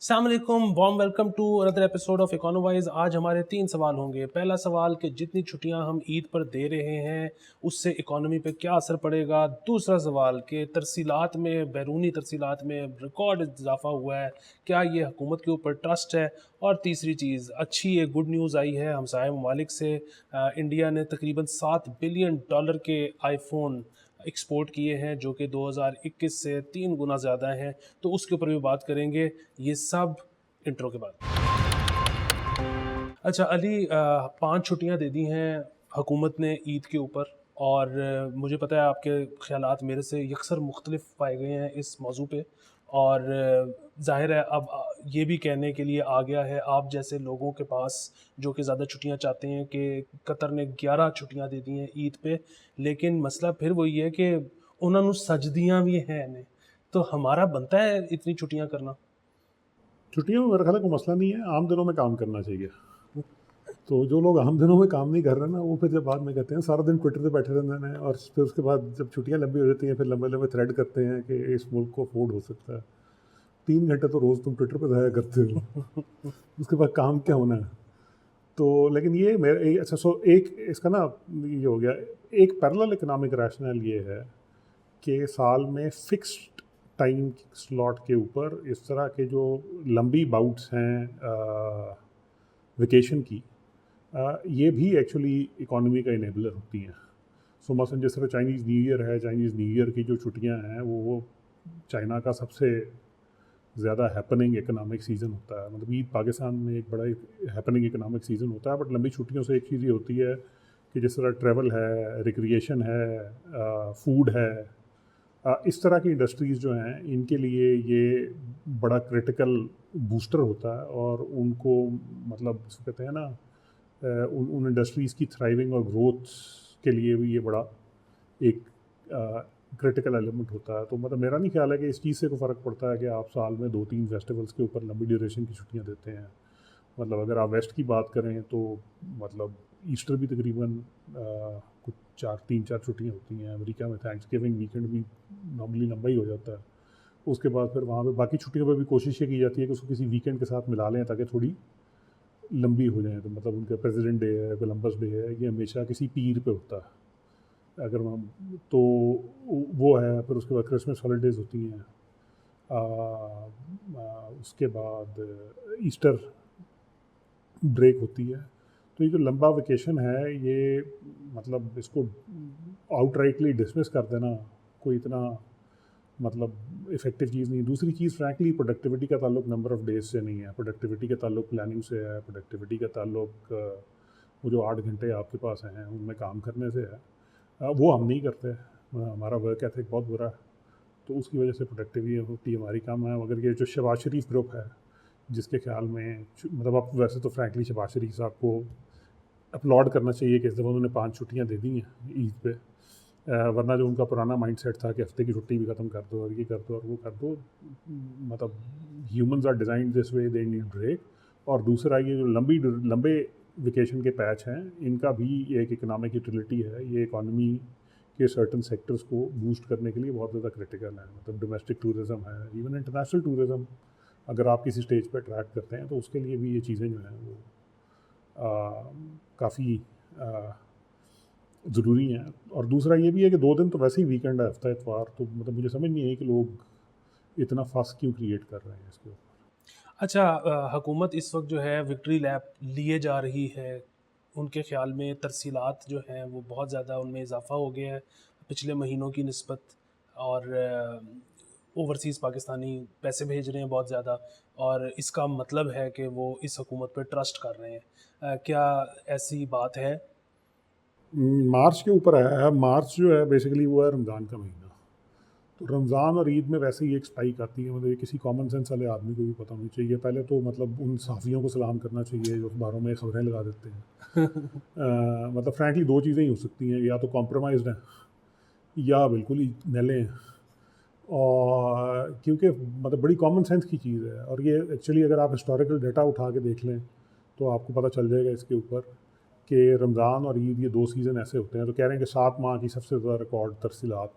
अस्सलामुअलैकुम, warm welcome to another episode of Econowise. आज हमारे 3 सवाल होंगे। पहला सवाल कि जितनी छुट्टियां हम ईद पर दे रहे हैं उससे इकोनॉमी पे क्या असर पड़ेगा। दूसरा सवाल कि तरसीलात में, बैरूनी तरसीलात में रिकॉर्ड इजाफा हुआ है, क्या ये हुकूमत के ऊपर ट्रस्ट है। और तीसरी चीज़, अच्छी एक गुड न्यूज़ आई है हमसाया ममालिक से। इंडिया ने तकरीबन $7 बिलियन के आईफोन एक्सपोर्ट किए हैं, जो कि 2021 से 3 गुना ज़्यादा हैं। तो उसके ऊपर भी बात करेंगे, ये सब इंट्रो के बाद। अच्छा अली, 5 छुट्टियां दे दी हैं हुकूमत ने ईद के ऊपर, और मुझे पता है आपके ख़यालात मेरे से यकसर मुख्तलिफ पाए गए हैं इस मौजू पे। और ज़ाहिर है अब ये भी कहने के लिए आ गया है आप जैसे लोगों के पास जो कि ज़्यादा छुट्टियां चाहते हैं कि कतर ने 11 छुट्टियां दे दी हैं ईद पे। लेकिन मसला फिर वही है कि उन्होंने सजदियाँ भी हैं ने, तो हमारा बनता है इतनी छुट्टियां करना। छुट्टियों में मेरे ख्याल है कोई मसला नहीं है, आम दिनों में काम करना चाहिए। तो जो लोग आम दिनों में काम नहीं कर रहे ना, वो फिर जब बाद में कहते हैं सारा दिन ट्विटर पे बैठे रहते हैं, और फिर उसके बाद जब छुट्टियां लंबी हो जाती हैं फिर लंबे लंबे थ्रेड करते हैं कि इस मुल्क को अफोर्ड हो सकता है। 3 घंटे तो रोज़ तुम ट्विटर पर ज़ाया करते हो, उसके बाद काम क्या होना है। तो लेकिन ये मेरे अच्छा, सो एक इसका ना ये हो गया, एक पैरेलल इकोनॉमिक रैशनल ये है कि साल में फिक्स्ड टाइम स्लॉट के ऊपर इस तरह के जो लंबी बाउट्स हैं वेकेशन की, ये भी एक्चुअली इकोनॉमी का इनेबलर होती हैं। सो मसलन जिस तरह चाइनीज़ न्यू ईयर है, चाइनीज़ न्यू ईयर की जो छुट्टियां हैं वो चाइना का सबसे ज़्यादा हैपनिंग इकोनॉमिक सीज़न होता है। मतलब ईद पाकिस्तान में एक बड़ा हैपनिंग इकोनॉमिक सीज़न होता है, बट लंबी छुट्टियों से एक चीज़ ये होती है कि जिस तरह ट्रैवल है, रिक्रिएशन है, फूड है, इस तरह की इंडस्ट्रीज़ जो हैं इनके लिए ये बड़ा क्रिटिकल बूस्टर होता है, और उनको मतलब जिसको कहते हैं ना, उन इंडस्ट्रीज़ की थ्राइविंग और ग्रोथ के लिए भी ये बड़ा एक क्रिटिकल एलिमेंट होता है। तो मतलब मेरा नहीं ख्याल है कि इस चीज़ से कोई फ़र्क पड़ता है कि आप साल में 2-3 फेस्टिवल्स के ऊपर लंबी ड्यूरेशन की छुट्टियां देते हैं। मतलब अगर आप वेस्ट की बात करें तो मतलब ईस्टर भी तकरीबन कुछ 3-4 छुट्टियां होती हैं। अमेरिका में थैंक्स गिविंग वीकेंड भी नॉर्मली लंबा ही हो जाता है। उसके बाद फिर वहाँ पे बाकी छुट्टियों पर भी कोशिश ये की जाती है कि उसको किसी वीकेंड के साथ मिला लें ताकि थोड़ी लंबी हो जाए। तो मतलब उनका प्रेसिडेंट डे है, कोलंबस डे है, ये हमेशा किसी पीर पे होता है अगर हम, तो वो है। फिर उसके बाद क्रिसमस हॉलीडेज़ होती हैं, उसके बाद ईस्टर ब्रेक होती है। तो ये जो लंबा वेकेशन है ये मतलब इसको आउटराइटली डिसमिस कर देना कोई इतना मतलब इफ़ेक्टिव चीज़ नहीं। दूसरी चीज़ फ्रैंकली प्रोडक्टिविटी का ताल्लुक नंबर ऑफ़ डेज से नहीं है, प्रोडक्टिविटी का ताल्लुक प्लानिंग से है, प्रोडक्टिविटी का ताल्लुक वो जो 8 घंटे आपके पास हैं उनमें काम करने से है। वो हम नहीं करते, हमारा वर्क एथिक बहुत बुरा है, तो उसकी वजह से प्रोडक्टिविटी हमारी कम है। मगर ये जो शहबाज शरीफ ग्रुप है जिसके ख्याल में मतलब अब वैसे तो फ्रैंकली शहबाज शरीफ साहब को अपलॉड करना चाहिए कि इस दफ़ा उन्होंने 5 छुट्टियां दे दी हैं ईद पे, वरना जो उनका पुराना माइंडसेट था कि हफ्ते की छुट्टी भी ख़त्म कर दो और ये कर दो और वो कर दो, मतलब humans are design this way, they need break. और दूसरा ये जो लंबे वेकेशन के पैच हैं इनका भी एक इकोनॉमिक यूटिलिटी है, ये इकॉनमी के सर्टन सेक्टर्स को बूस्ट करने के लिए बहुत ज़्यादा क्रिटिकल है। मतलब डोमेस्टिक टूरिज़म है, इवन इंटरनेशनल टूरिज़म अगर आप किसी स्टेज पर अट्रैक्ट करते हैं तो उसके लिए भी ये चीज़ें जो हैं वो काफ़ी ज़रूरी हैं। और दूसरा ये भी है कि 2 दिन तो वैसे ही वीकेंड है, हफ्ता इतवार, तो मतलब मुझे समझ नहीं आई कि लोग इतना फस क्यों क्रिएट कर रहे हैं इसके ऊपर। अच्छा, हुकूमत इस वक्त जो है विक्ट्री लैप लिए जा रही है। उनके ख़्याल में तरसीलात जो हैं वो बहुत ज़्यादा उनमें इजाफ़ा हो गया है पिछले महीनों की निस्बत। और ओवरसीज़ पाकिस्तानी पैसे भेज रहे हैं बहुत ज़्यादा, और इसका मतलब है कि वो इस हुकूमत पे ट्रस्ट कर रहे हैं। क्या ऐसी बात है? मार्च के ऊपर है, मार्च जो है बेसिकली वो है रमज़ान का महीना। तो रमज़ान और ईद में वैसे ही एक स्पाइक आती है, मतलब ये किसी कॉमन सेंस वाले आदमी को भी पता होनी चाहिए। पहले तो मतलब उन सहाफ़ियों को सलाम करना चाहिए जो अखबारों में खबरें लगा देते हैं। मतलब फ्रैंकली 2 चीज़ें ही हो सकती हैं, या तो कॉम्प्रोमाइज़्ड हैं या बिल्कुल ही मैले हैं। और क्योंकि मतलब बड़ी कॉमन सेंस की चीज़ है, और ये एक्चुअली अगर आप हिस्टोरिकल डाटा उठा के देख लें तो आपको पता चल जाएगा इसके ऊपर कि रमज़ान और ईद ये 2 सीज़न ऐसे होते हैं। तो कह रहे हैं कि 7 माह की सबसे ज़्यादा रिकॉर्ड तरसीलात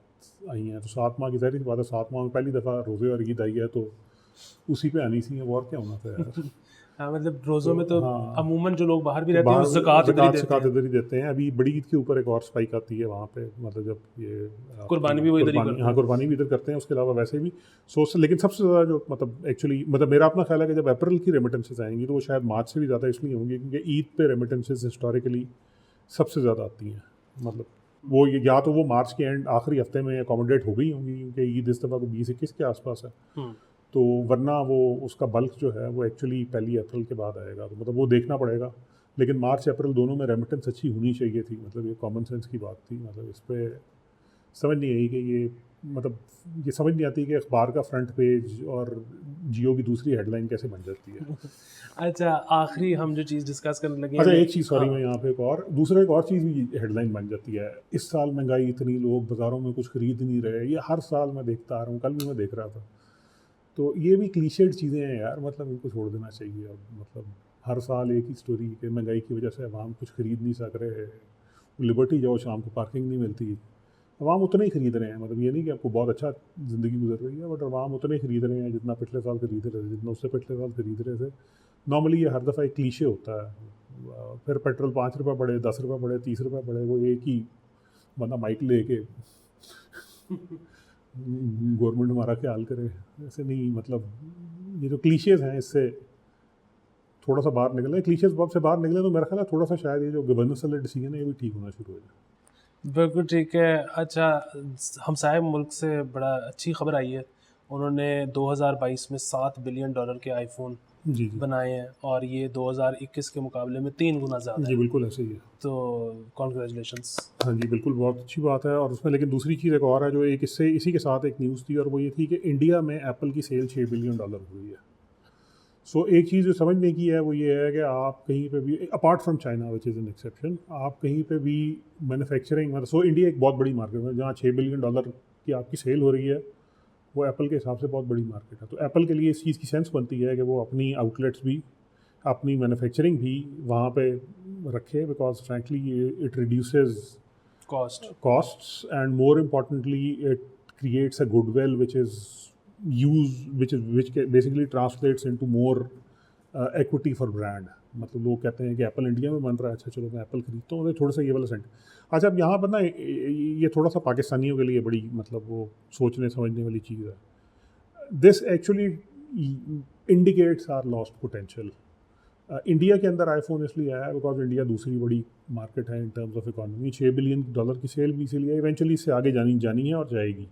आई हैं, तो 7 माह की ज़ाहिर सी बात है, 7 माह में पहली दफ़ा रोज़े और ईद आई है, तो उसी पे आनी सी, और क्या होना था यार। हाँ, मतलब रोज़ों में तो हाँ, अमूमन जो लोग बाहर भी रहते हैं बाहर वो ज़कात इधर ही देते ज़कात हैं। इधर ही देते हैं। अभी बड़ी ईद के ऊपर एक और स्पाइक आती है वहाँ पे, मतलब जब ये आपकी कुर्बानी भी वो इधर ही कुर्बानी, करते हाँ, हैं। कुर्बानी भी इधर करते हैं, उसके अलावा वैसे भी सोर्स। लेकिन सबसे ज़्यादा जो मतलब एक्चुअली मतलब मेरा अपना ख्याल है कि जब अप्रैल की रेमिटेंसेस आएंगी तो वो शायद मार्च से भी ज़्यादा इसलिए होंगी क्योंकि ईद पे रेमिटेंसेस हिस्टोरिकली सबसे ज़्यादा आती हैं। मतलब वो या तो वो मार्च के एंड आखिरी हफ्ते में अकोमोडेट हो गई होंगी क्योंकि ईद इस दफ़ा को 20-21 के आसपास है, हुँ। तो वरना वो उसका बल्क जो है वो एक्चुअली पहली अप्रैल के बाद आएगा, तो मतलब वो देखना पड़ेगा। लेकिन मार्च अप्रैल दोनों में रेमिटेंस अच्छी होनी चाहिए थी, मतलब ये कॉमन सेंस की बात थी। मतलब इस पे समझ नहीं आई कि ये मतलब ये समझ नहीं आती कि अखबार का फ्रंट पेज और जियो की दूसरी हेडलाइन कैसे बन जाती है। अच्छा, आखिरी हम जो चीज़ डिस्कस करने लगे हैं अच्छा, मैं, एक चीज़, सॉरी, मैं हाँ, यहाँ पे एक और चीज़ भी हेडलाइन बन जाती है। इस साल महंगाई इतनी, लोग बाज़ारों में कुछ खरीद नहीं रहे। ये हर साल मैं देखता आ रहा हूँ, कल भी मैं देख रहा था। तो ये भी क्लीशेड चीज़ें हैं यार, मतलब इनको छोड़ देना चाहिए अब। मतलब हर साल एक ही स्टोरी कि महंगाई की वजह से अवाम कुछ खरीद नहीं सक रहे हैं। लिबर्टी जाओ, शाम को पार्किंग नहीं मिलती। अवाम उतना ही खरीद रहे हैं, मतलब ये नहीं कि आपको बहुत अच्छा ज़िंदगी गुजर रही है, बट अवाम उतने ही खरीद रहे हैं जितना पिछले साल खरीद रहे थे, जितना उससे पिछले साल खरीद रहे थे। नॉर्मली ये हर दफ़ा एक क्लीशे होता है। फिर पेट्रोल 5 रुपये बढ़े, 10 रुपये बढ़े, 30 रुपये बढ़े, वो एक ही बंदा माइक लेके गवर्नमेंट हमारा ख्याल करे। ऐसे नहीं, मतलब ये जो क्लीशेज हैं इससे थोड़ा सा बाहर निकले। क्लीशेज से बाहर निकले तो मेरा ख्याल है थोड़ा सा शायद ये जो गवर्नेंस वाले डिसीजन है ये भी ठीक होना शुरू हो जाए। बिल्कुल ठीक है। अच्छा, हमसाये मुल्क से बड़ा अच्छी खबर आई है। उन्होंने 2022 में $7 बिलियन के आईफ़ोन जी जी बनाए हैं और ये 2021 के मुकाबले में 3 गुना ज़्यादा जी, है। बिल्कुल ऐसे ही है। तो कॉन्ग्रेचुलेशंस। हाँ जी, बिल्कुल, बहुत अच्छी बात है। और उसमें लेकिन दूसरी चीज़ एक और है जो एक इससे इसी के साथ एक न्यूज़ थी, और वो ये थी कि इंडिया में एप्पल की सेल $6 बिलियन हुई है। सो एक चीज़ जो समझने की है वो ये है कि आप कहीं पे भी apart from China which is an exception, आप कहीं पे भी मैन्युफैक्चरिंग मतलब, सो इंडिया एक बहुत बड़ी मार्केट है जहाँ $6 बिलियन की आपकी सेल हो रही है, वो एप्पल के हिसाब से बहुत बड़ी मार्केट है। तो एप्पल के लिए इस चीज़ की सेंस बनती है कि वो अपनी आउटलेट्स भी, अपनी मैन्युफैक्चरिंग भी वहाँ पे रखे, because frankly it reduces cost. costs, and more importantly it creates a goodwill which is basically translates into more equity for brand। मतलब लोग कहते हैं कि एप्पल इंडिया में बन रहा है, अच्छा चलो मैं एप्पल खरीदता हूँ, तो थोड़ा सा ये वाला सेंट। अच्छा, अब यहाँ पर ना ये थोड़ा सा पाकिस्तानियों के लिए बड़ी मतलब वो सोचने समझने वाली चीज़ है। This actually indicates are lost potential. India के अंदर आईफोन इसलिए आया बिकॉज इंडिया दूसरी बड़ी मार्केट है in terms of economy. $6 billion की सेल भी इसीलिए, इवेंचुअली इससे आगे जानी है और जाएगी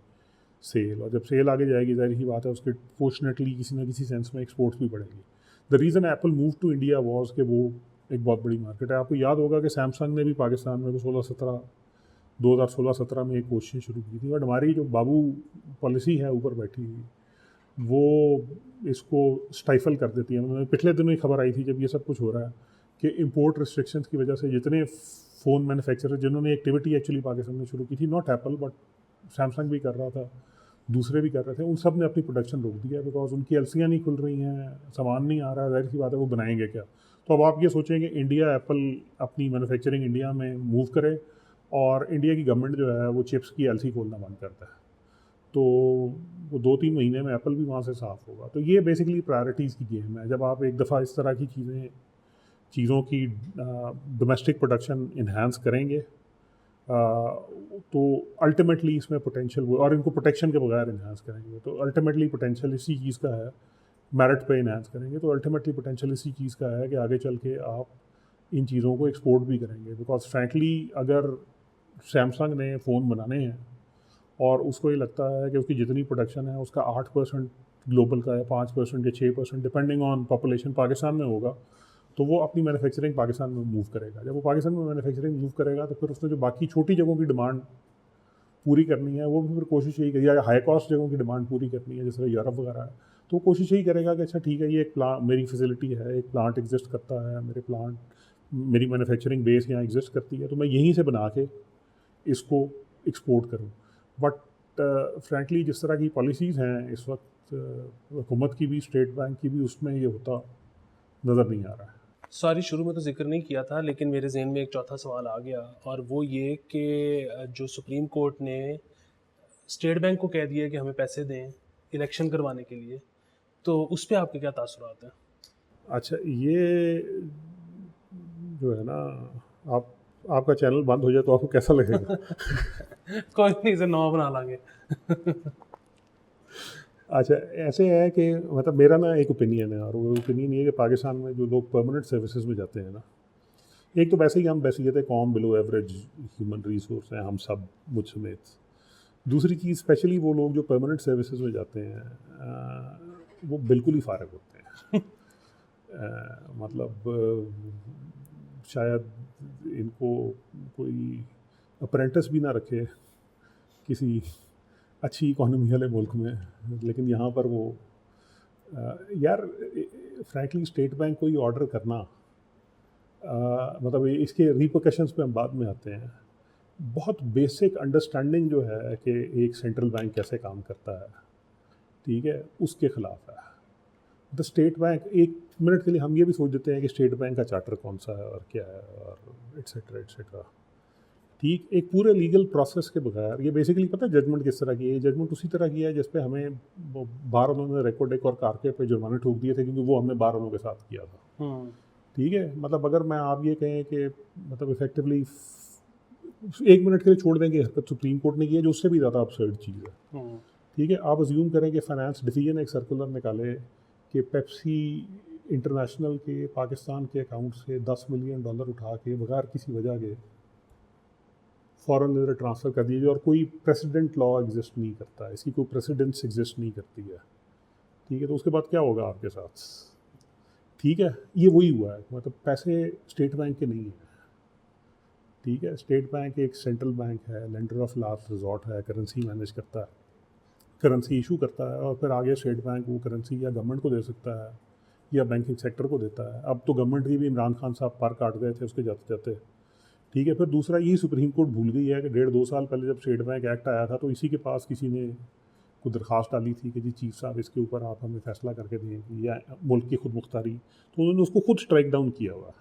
सेल, और जब सेल आगे जाएगी जाहिर सी बात है उसके फोर्चुनेटली किसी ना किसी सेंस में एक्सपोर्ट्स भी बढ़ेगी। The reason Apple move to India was कि वो एक बहुत बड़ी मार्केट है। आपको याद होगा कि सैमसंग ने भी पाकिस्तान में 2016-17 में एक कोशिश शुरू की थी, बट हमारी जो बाबू पॉलिसी है ऊपर बैठी हुई, वो इसको स्टाइफल कर देती है। मतलब पिछले दिनों ही खबर आई थी जब ये सब कुछ हो रहा है कि इंपोर्ट रिस्ट्रिक्शंस की वजह से जितने फ़ोन मैन्युफैक्चरर जिन्होंने एक्टिविटी एक्चुअली पाकिस्तान में शुरू की थी, नॉट एप्पल बट सैमसंग भी कर रहा था, दूसरे भी कर रहे थे, उन सब ने अपनी प्रोडक्शन रोक दिया बिकॉज उनकी एलसियाँ नहीं खुल रही हैं, सामान नहीं आ रहा है, जाहिर सी बात है वो बनाएंगे क्या। तो अब आप ये सोचें कि इंडिया एप्पल अपनी मैन्युफैक्चरिंग इंडिया में मूव करे और इंडिया की गवर्नमेंट जो है वो चिप्स की एलसी खोलना बंद करता है, तो वो 2-3 महीने में एप्पल भी वहाँ से साफ़ होगा। तो ये बेसिकली प्रायोरिटीज़ की गेम है। जब आप एक दफ़ा इस तरह की चीज़ों की डोमेस्टिक प्रोडक्शन इन्हांस करेंगे तो अल्टीमेटली इसमें पोटेंशियल, और इनको प्रोटेक्शन के बगैर इन्हांस करेंगे तो अल्टीमेटली पोटेंशियल इसी चीज़ का है, मेरिट पे इन्हांस करेंगे तो अल्टीमेटली पोटेंशियल इसी चीज़ का है कि आगे चल के आप इन चीज़ों को एक्सपोर्ट भी करेंगे। बिकॉज फ्रैंकली अगर सैमसंग ने फ़ोन बनाने हैं और उसको ये लगता है कि उसकी जितनी प्रोडक्शन है उसका 8% ग्लोबल का है, 5% या 6% डिपेंडिंग ऑन पॉपुलेशन पाकिस्तान में होगा, तो वो अपनी मैन्युफैक्चरिंग पाकिस्तान में मूव करेगा। जब वो पाकिस्तान में मैन्युफैक्चरिंग मूव करेगा तो फिर उसने जो बाकी छोटी जगहों की डिमांड पूरी करनी है वो भी फिर कोशिश यही करेगा, या हाई कॉस्ट जगहों की डिमांड पूरी करनी है जैसे यूरोप वगैरह है, तो कोशिश यही करेगा कि अच्छा ठीक है, ये एक प्लांट, मेरी फैसिलिटी है, एक प्लांट एग्जिस्ट करता है, मेरी मैन्युफैक्चरिंग बेस यहाँ एग्जिस्ट करती है, तो मैं यहीं से बना के इसको एक्सपोर्ट करूँ। बट फ्रैंकली जिस तरह की पॉलिसीज़ हैं इस वक्त हुकूमत की भी, स्टेट बैंक की भी, उसमें ये होता नज़र नहीं आ रहा है। सॉरी, शुरू में तो ज़िक्र नहीं किया था लेकिन मेरे ज़हन में एक चौथा सवाल आ गया, और वो ये कि जो सुप्रीम कोर्ट ने स्टेट बैंक को कह दिया कि हमें पैसे दें इलेक्शन करवाने के लिए, तो उस पे आपके क्या तासुरात हैं? अच्छा, ये जो है ना, आप आपका चैनल बंद हो जाए तो आपको कैसा लगेगा? कोई नहीं, इसे नवा बना लांगे। अच्छा, ऐसे है कि मतलब मेरा ना एक ओपिनियन है, और वो ओपिनियन ये है कि पाकिस्तान में जो लोग परमानेंट सर्विसेज में जाते हैं ना, एक तो वैसे ही हम बैसियत कॉम बिलो एवरेज ह्यूमन रिसोर्स हैं हम सब, मुझ समेत। दूसरी चीज़, स्पेशली वो लोग जो परमानेंट सर्विसेज में जाते हैं वो बिल्कुल ही फारग होते हैं। मतलब शायद इनको कोई अप्रेंटिस भी ना रखे किसी अच्छी इकोनॉमी वाले मुल्क में, लेकिन यहाँ पर वो यार फ्रैंकली स्टेट बैंक को ही ऑर्डर करना, मतलब इसके रिपोकशंस पे हम बाद में आते हैं। बहुत बेसिक अंडरस्टैंडिंग जो है कि एक सेंट्रल बैंक कैसे काम करता है, ठीक है, उसके ख़िलाफ़ है। द स्टेट बैंक, एक मिनट के लिए हम ये भी सोच देते हैं कि स्टेट बैंक का चार्टर कौन सा है और क्या है और एट्सेट्रा एट्सेट्रा, ठीक। एक पूरे लीगल प्रोसेस के बगैर ये बेसिकली पता है जजमेंट किस तरह की है? जजमेंट उसी तरह की है जिस पे हमें बार उन्होंने रेकॉर्ड एक और कारके पे जुर्माने ठोक दिए थे, क्योंकि वो हमने बार उन्हों के साथ किया था। ठीक है, मतलब अगर मैं आप ये कहें कि मतलब इफेक्टिवली एक मिनट के लिए छोड़ देंगे हरकत सुप्रीम कोर्ट ने की है, जो उससे भी ज़्यादा अपसर्ड चीज़ है। ठीक है, आप अज्यूम करें कि फाइनेंस डिवीजन एक सर्कुलर निकाले कि पेप्सी इंटरनेशनल के पाकिस्तान के अकाउंट से $10 मिलियन उठा के बगैर किसी वजह के फॉरेन इधर ट्रांसफ़र कर दीजिए, और कोई प्रेसिडेंट लॉ एग्जिस्ट नहीं करता है, इसकी कोई प्रेसिडेंस एग्जिस्ट नहीं करती है। ठीक है, तो उसके बाद क्या होगा आपके साथ? ठीक है, ये वही हुआ है, मतलब पैसे स्टेट बैंक के नहीं हैं। ठीक है, स्टेट बैंक एक सेंट्रल बैंक है, लेंडर ऑफ लास्ट रिजॉर्ट है, करेंसी मैनेज करता है, करेंसी इशू करता है, और फिर आगे स्टेट बैंक वो करेंसी या गवर्नमेंट को दे सकता है या बैंकिंग सेक्टर को देता है। अब तो गवर्नमेंट की भी इमरान खान साहब पार काट गए थे उसके जाते जाते। ठीक है, फिर दूसरा यही सुप्रीम कोर्ट भूल गई है कि 1.5-2 साल पहले जब स्टेट बैंक एक्ट आया था तो इसी के पास किसी ने को दरख्वास्त डाली थी कि जी चीफ साहब इसके ऊपर आप हमें फैसला करके दें या मुल्क की खुद मुख्तारी, तो उन्होंने उसको खुद स्ट्राइक डाउन किया हुआ।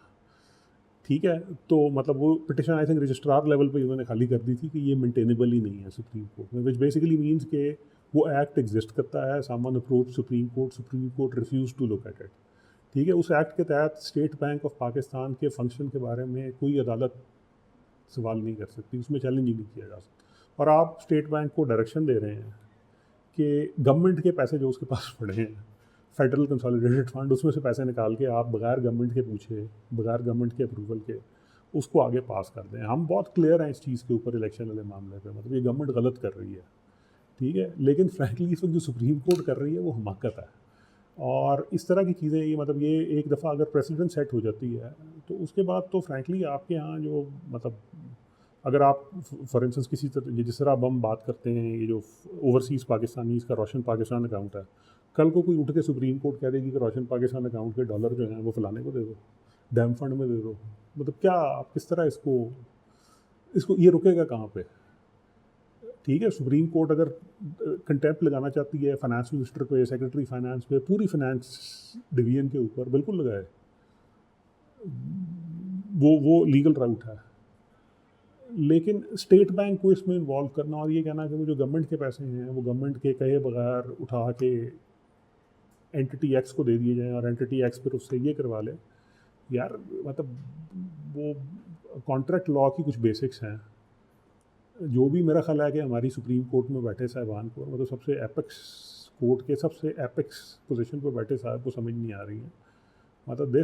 ठीक है, तो मतलब वो petition I think registrar level पे उन्होंने खाली कर दी थी कि ये मेंटेनेबल ही नहीं है सुप्रीम कोर्ट में, विच बेसिकली मीन्स के वो एक्ट एग्जिस्ट करता है, someone approach Supreme Court refuse to look at it. ठीक है, उस एक्ट के तहत स्टेट बैंक ऑफ पाकिस्तान के फंक्शन के बारे में कोई अदालत सवाल नहीं कर सकती, उसमें चैलेंज ही नहीं किया जा सकता। और आप स्टेट बैंक को डायरेक्शन दे रहे हैं कि गवर्नमेंट के पैसे जो उसके पास पड़े हैं, फेडरल कंसोलिडेटेड फंड, उसमें से पैसे निकाल के आप बगैर गवर्नमेंट के पूछे, बगैर गवर्नमेंट के अप्रूवल के उसको आगे पास कर दें। हम बहुत क्लियर हैं इस चीज़ के ऊपर इलेक्शन वाले मामले पे, मतलब ये गवर्नमेंट गलत कर रही है। ठीक है, लेकिन फ्रैंकली इस वक्त जो सुप्रीम कोर्ट कर रही है वो हमाकत है। और इस तरह की चीज़ें, ये मतलब ये एक दफ़ा अगर प्रेसिडेंट सेट हो जाती है तो उसके बाद तो फ्रैंकली आपके यहाँ जो मतलब अगर आप फॉर इंस्टेंस किसी तरह जिस तरह अब हम बात करते हैं, ये जो ओवरसीज़ पाकिस्तानीज़ का रोशन पाकिस्तान अकाउंट है, कल को कोई उठ के सुप्रीम कोर्ट कह देगी कि रोशन पाकिस्तान अकाउंट के डॉलर जो हैं वो फलाने को दे दो, डैम फंड में दे दो, मतलब क्या आप किस तरह इसको ये रुकेगा कहाँ पे? ठीक है, सुप्रीम कोर्ट अगर कंटेम्प्ट लगाना चाहती है फाइनेंस मिनिस्टर पे, सेक्रेटरी फाइनेंस पे, पूरी फाइनेंस डिवीजन के ऊपर, बिल्कुल लगाए, वो लीगल राउट है। लेकिन स्टेट बैंक को इसमें इन्वॉल्व करना और ये कहना कि वो जो गवर्नमेंट के पैसे हैं वो गवर्नमेंट के कहे बगैर उठा के एंटिटी एक्स को दे दिए जाएँ और एंटिटी एक्स फिर उससे ये करवा ले, यार मतलब वो कॉन्ट्रैक्ट लॉ की कुछ बेसिक्स हैं जो भी मेरा ख्याल है कि हमारी सुप्रीम कोर्ट में बैठे साहिबान को, मतलब सबसे एपेक्स कोर्ट के सबसे एपेक्स पोजीशन पर बैठे साहब को समझ नहीं आ रही है। मतलब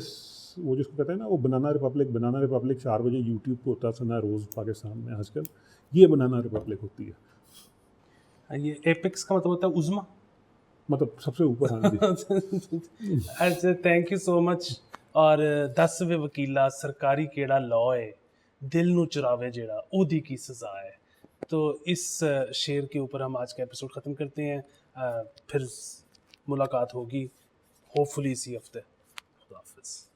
वो जिसको कहते हैं ना, वो बनाना रिपब्लिक 4 बजे यूट्यूब पे होता सुना है रोज़ पाकिस्तान में आजकल, ये बनाना रिपब्लिक होती है। ये एपेक्स का मतलब होता है उज़्मा, मतलब सबसे ऊपर। हाँ जी। अच्छा, थैंक यू सो मच। और 10वें वकीला सरकारी केड़ा लॉ है, दिल नू चुरावे जेड़ा ओदी की सज़ा है। तो इस शेर के ऊपर हम आज का एपिसोड ख़त्म करते हैं। फिर मुलाकात होगी होपफुली इसी हफ्ते। खुदा हाफिज़।